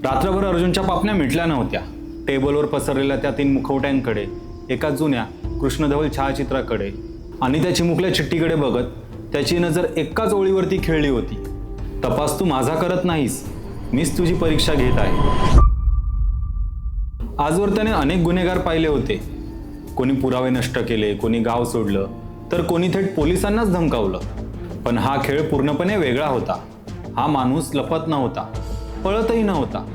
रात्रभर अर्जुनच्या पापण्या मिटल्या नव्हत्या. टेबलवर पसरलेल्या त्या 3 मुखवट्यांकडे, एका जुन्या कृष्णधवल छायाचित्राकडे आणि त्या चिमुकल्या चिठ्ठीकडे बघत त्याची नजर एकाच ओळीवरती खेळली होती. तपास तू माझा करत नाहीस, मीच तुझी परीक्षा घेत आहे. आजवर त्याने अनेक गुन्हेगार पाहिले होते. कोणी पुरावे नष्ट केले, कोणी गाव सोडलं, तर कोणी थेट पोलिसांनाच धमकावलं. पण हा खेळ पूर्णपणे वेगळा होता. हा माणूस लपत नव्हता, पळतही नव्हता.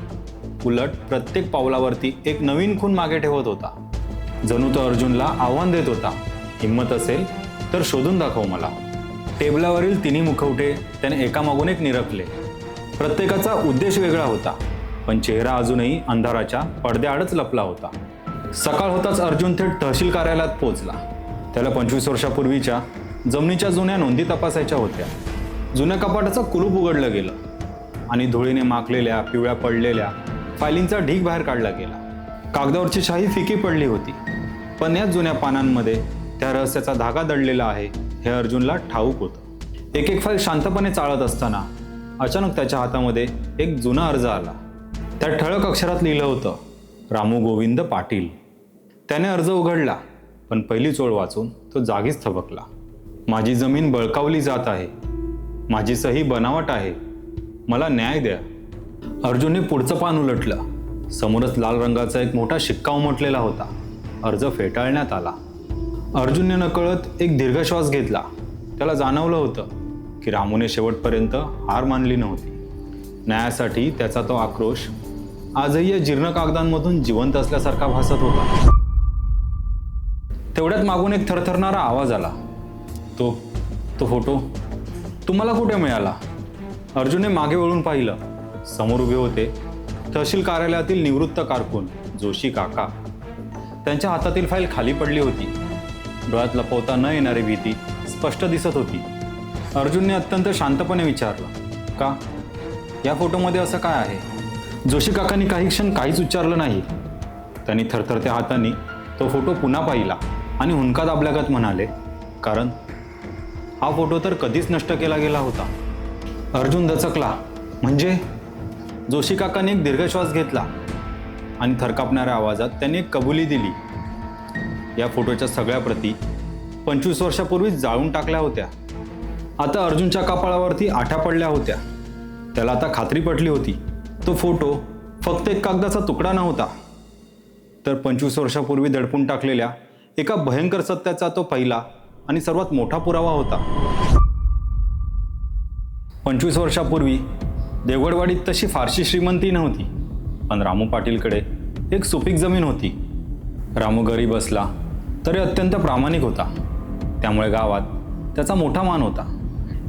उलट प्रत्येक पावलावरती एक नवीन खून मागे ठेवत होता. जणू तो अर्जुनला आव्हान देत होता, हिम्मत असेल तर शोधून दाखव मला. टेबलावरील 3 मुखवटे त्याने एकामागून एक निरखले. प्रत्येकाचा उद्देश वेगळा होता, पण चेहरा अजूनही अंधाराच्या पडद्याआडच लपला होता. सकाळ होताच अर्जुन थेट तहसील कार्यालयात पोहोचला. त्याला 25 वर्षापूर्वीच्या जमिनीच्या जुन्या नोंदी तपासायच्या होत्या. जुन्या कपाटाचं कुलूप उघडलं गेलं आणि धुळीने माखलेल्या, पिवळ्या पडलेल्या फायलींचा ढीग बाहेर काढला गेला. कागदावरची शाही फिकी पडली होती, पण या जुन्या पानांमध्ये त्या रहस्याचा धागा दडलेला आहे हे अर्जुनला ठाऊक होतं. एक एक फाईल शांतपणे चाळत असताना अचानक त्याच्या हातामध्ये एक जुना अर्ज आला. त्या ठळक अक्षरात लिहिलं होतं, रामू गोविंद पाटील. त्याने अर्ज उघडला, पण पहिली ओळ वाचून तो जागीच थबकला. माझी जमीन बळकावली जात आहे, माझी सही बनावट आहे, मला न्याय द्या. अर्जुनने पुढचं पान उलटलं. समोरच लाल रंगाचा एक मोठा शिक्का उमटलेला होता. अर्ज फेटाळण्यात आला. अर्जुनने नकळत एक दीर्घ श्वास घेतला. त्याला जाणवलं होतं की रामूने शेवटपर्यंत हार मानली नव्हती. न्यायासाठी त्याचा तो आक्रोश आजही या जीर्ण कागदांमधून जिवंत असल्यासारखा भासत होता. तेवढ्यात मागून एक थरथरणारा आवाज आला. तो फोटो तुम्हाला कुठे मिळाला? अर्जुनने मागे वळून पाहिलं. समोर उभे होते तहसील कार्यालयातील निवृत्त कारकून जोशी काका. त्यांच्या हातातील फाईल खाली पडली होती. डोळ्यात लपवता न येणारी भीती स्पष्ट दिसत होती. अर्जुनने अत्यंत शांतपणे विचारलं, का? या फोटोमध्ये असं काय आहे? जोशी काकांनी काही क्षण काहीच उच्चारलं नाही. त्यांनी थरथरत्या हातांनी तो फोटो पुन्हा पाहिला आणि हुंका दाबल्यागत म्हणाले, कारण हा फोटो तर कधीच नष्ट केला गेला होता. अर्जुन दचकला. म्हणजे? जोशी काकांनी एक दीर्घ श्वास घेतला आणि थरकापणाऱ्या आवाजात त्यांनी एक कबुली दिली. या फोटोच्या सगळ्या प्रती 25 वर्षापूर्वी जाळून टाकल्या होत्या. आता अर्जुनच्या कपाळावरती आठ्या पडल्या होत्या. त्याला आता खात्री पटली होती, तो फोटो फक्त एक कागदाचा तुकडा नव्हता, तर 25 वर्षापूर्वी दडपून टाकलेल्या एका भयंकर सत्याचा तो पहिला आणि सर्वात मोठा पुरावा होता. 25 वर्षापूर्वी देवगडवाडीत तशी फारशी श्रीमंती नव्हती, पण रामू पाटीलकडे एक सुपीक जमीन होती. रामू गरीब असला तरी अत्यंत प्रामाणिक होता, त्यामुळे गावात त्याचा मोठा मान होता.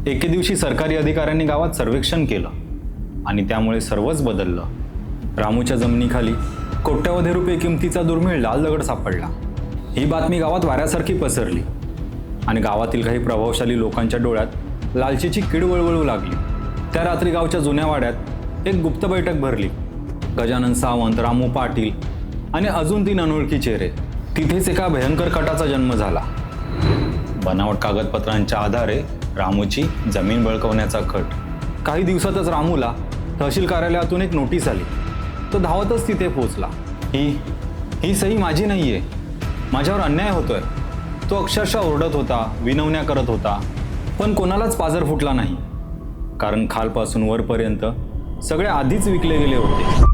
एके दिवशी सरकारी अधिकाऱ्यांनी गावात सर्वेक्षण केलं आणि त्यामुळे सर्वच बदललं. रामूच्या जमिनीखाली कोट्यावधी रुपये किमतीचा दुर्मिळ लाल दगड सापडला. ही बातमी गावात वाऱ्यासारखी पसरली आणि गावातील काही प्रभावशाली लोकांच्या डोळ्यात लालचीची कीड वळवळू लागली. त्या रात्री गावच्या जुन्या वाड्यात एक गुप्त बैठक भरली. गजानन सावंत, रामू पाटील आणि अजून 3 अनोळखी चेहरे. तिथेच एका भयंकर कटाचा जन्म झाला. बनावट कागदपत्रांच्या आधारे रामूची जमीन बळकावण्याचा कट. काही दिवसातच रामूला तहसील कार्यालयातून एक नोटीस आली. तो धावतच तिथे पोहोचला. ही सही माझी नाहीये, माझ्यावर अन्याय होतोय. तो अक्षरशः ओरडत होता, विनवण्या करत होता, पण कोणालाच पाजर फुटला नाही, कारण खालपासून वरपर्यंत सगळे आधीच विकले गेले होते.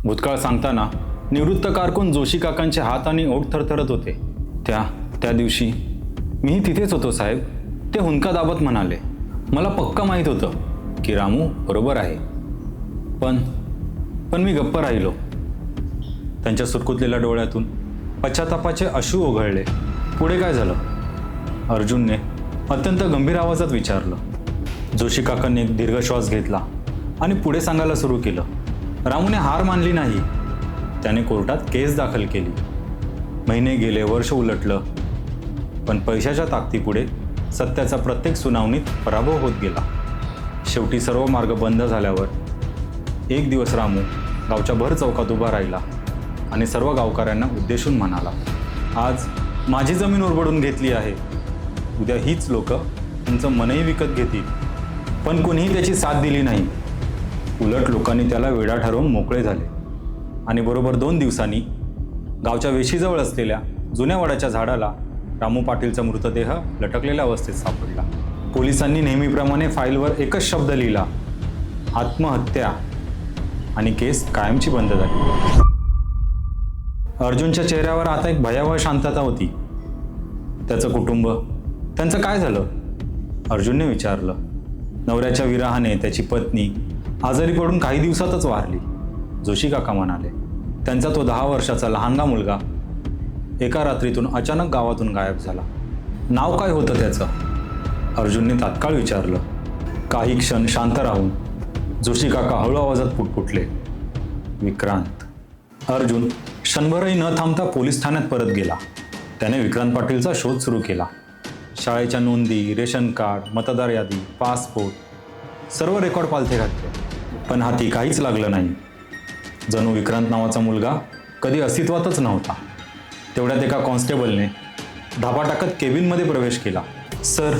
भूतकाळ सांगताना निवृत्त कारकून जोशी काकांचे हात आणि ओठ थरथरत होते. त्या दिवशी मीही तिथेच होतो साहेब, ते हुंका दाबत म्हणाले. मला पक्का माहीत होतं की रामू बरोबर आहे, पण मी गप्प राहिलो. त्यांच्या सुरकुतलेल्या डोळ्यातून पश्चातापाचे अश्रू ओघळले. पुढे काय झालं? अर्जुनने अत्यंत गंभीर आवाजात विचारलं. जोशी काकांनी एक दीर्घ श्वास घेतला आणि पुढे सांगायला सुरू केलं. रामूने हार मानली नाही, त्याने कोर्टात केस दाखल केली. महिने गेले, वर्ष उलटलं, पण पैशाच्या ताकदीपुढे सत्याचा प्रत्येक सुनावणीत पराभव होत गेला. शेवटी सर्व मार्ग बंद झाल्यावर एक दिवस रामू गावच्या भर चौकात उभा राहिला आणि सर्व गावकऱ्यांना उद्देशून म्हणाला, आज माझी जमीन ओरबडून घेतली आहे, उद्या हीच लोक तुमचं मनही विकत घेतील. पण कोणीही त्याची साथ दिली नाही. उलट लोकांनी त्याला वेडा ठरवून मोकळे झाले आणि बरोबर 2 दिवसांनी गावच्या वेशीजवळ असलेल्या जुन्या वडाच्या झाडाला रामू पाटीलचा मृतदेह लटकलेल्या अवस्थेत सापडला. पोलिसांनी नेहमीप्रमाणे फाईलवर एकच शब्द लिहिला, आत्महत्या, आणि केस कायमची बंद झाली. अर्जुनच्या चेहऱ्यावर आता एक भयावह शांतता होती. त्याचं कुटुंब, त्यांचं काय झालं? अर्जुनने विचारलं. नवऱ्याच्या विरहाने त्याची पत्नी आजारी पडून काही दिवसातच वारली, जोशी काका म्हणाले. त्यांचा तो 10 वर्षाचा लहानगा मुलगा एका रात्रीतून अचानक गावातून गायब झाला. नाव काय होतं त्याचं? अर्जुनने तात्काळ विचारलं. काही क्षण शांत राहून जोशी काका हळू आवाजात पुटपुटले, विक्रांत. अर्जुन क्षणभरही न थांबता पोलीस ठाण्यात परत गेला. त्याने विक्रांत पाटीलचा शोध सुरू केला. शाळेच्या नोंदी, रेशन कार्ड, मतदार यादी, पासपोर्ट सर्व रेकॉर्ड पालथे घातले, पण हाती काहीच लागलं नाही. जणू विक्रांत नावाचा मुलगा कधी अस्तित्वातच नव्हता. तेवढ्यात एका कॉन्स्टेबलने धापा टाकत केबिनमध्ये प्रवेश केला. सर,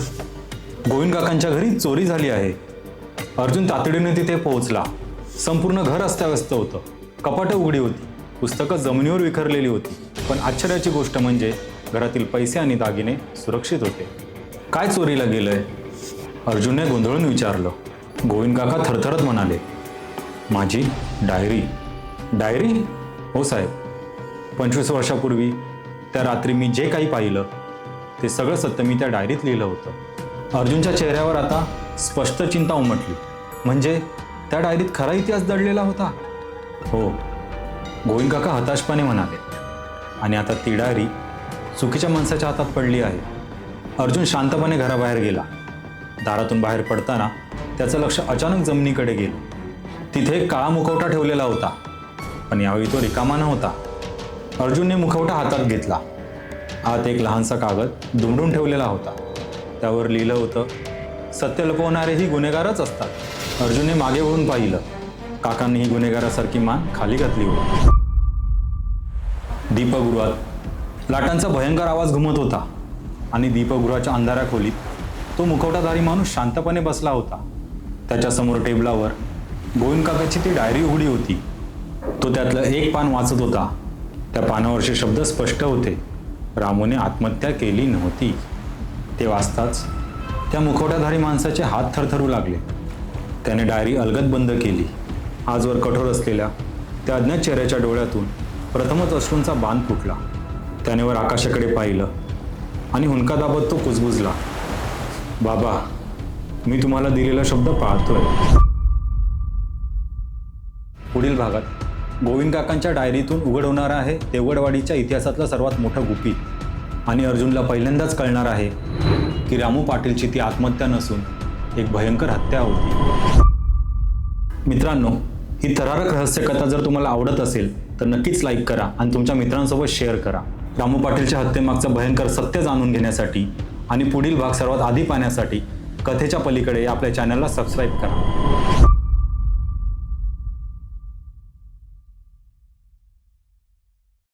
गोविंद काकांच्या घरी चोरी झाली आहे. अर्जुन तातडीने तिथे पोहोचला. संपूर्ण घर अस्ताव्यस्त होतं. कपाटं उघडी होती, पुस्तकं जमिनीवर विखरलेली होती, पण आश्चर्याची गोष्ट म्हणजे घरातील पैसे आणि दागिने सुरक्षित होते. काय चोरीला गेलंय? अर्जुनने गोंधळून विचारलं. गोविंद काका थरथरत म्हणाले, माझी डायरी. डायरी? हो साहेब. 25 वर्षापूर्वी त्या रात्री मी जे काही पाहिलं ते सगळं सत्य मी त्या डायरीत लिहिलं होतं. अर्जुनच्या चेहऱ्यावर आता स्पष्ट चिंता उमटली. म्हणजे त्या डायरीत खरा इतिहास दडलेला होता? हो, गोविंद काका हताशपणे म्हणाले. आणि आता ती डायरी चुकीच्या माणसाच्या हातात पडली आहे. अर्जुन शांतपणे घराबाहेर गेला. दारातून बाहेर पडताना त्याचं लक्ष अचानक जमिनीकडे गेलं. तिथे एक काळा मुखवटा ठेवलेला होता, पण यावेळी तो रिकामा नव्हता. अर्जुनने मुखवटा हातात घेतला. आत एक लहानसा कागद दुमडून ठेवलेला होता. त्यावर लिहिलं होतं, सत्य लपवणारेही गुन्हेगारच असतात. अर्जुनने मागे वळून पाहिलं. काकांनी ही गुन्हेगारासारखी मान खाली घातली होती. दीपगृहात लाटांचा भयंकर आवाज घुमत होता आणि दीपगृहाच्या अंधाऱ्या खोलीत तो मुखवटाधारी माणूस शांतपणे बसला होता. त्याच्यासमोर टेबलावर गोविंद काकाची ती डायरी उघडी होती. तो त्यातलं एक पान वाचत होता. त्या पानावरचे शब्द स्पष्ट होते, रामूने आत्महत्या केली नव्हती. ते वाचताच त्या मुखवटाधारी माणसाचे हात थरथरू लागले. त्याने डायरी अलगद बंद केली. आजवर कठोर असलेल्या त्या अज्ञात चेहऱ्याच्या डोळ्यातून प्रथमच अश्रूंचा बांध फुटला. त्याने वर आकाशाकडे पाहिलं आणि हुंदका दाबत तो कुजबुजला, बाबा, मी तुम्हाला दिलेला शब्द पाळतोय. पुढील भागात गोविंद काकांच्या डायरीतून उघड होणार आहे देवगडवाडीच्या इतिहासातलं सर्वात मोठं गुपित आणि अर्जुनला पहिल्यांदाच कळणार आहे की रामू पाटीलची ती आत्महत्या नसून एक भयंकर हत्या होती. मित्रांनो, ही थरारक रहस्यकथा जर तुम्हाला आवडत असेल तर नक्कीच लाईक करा आणि तुमच्या मित्रांसोबत शेअर करा. रामू पाटीलच्या हत्येमागचं भयंकर सत्य जाणून घेण्यासाठी आणि पुढील भाग सर्वात आधी पाहण्यासाठी कथेच्या पलीकडे या आपल्या चॅनलला सबस्क्राईब करा.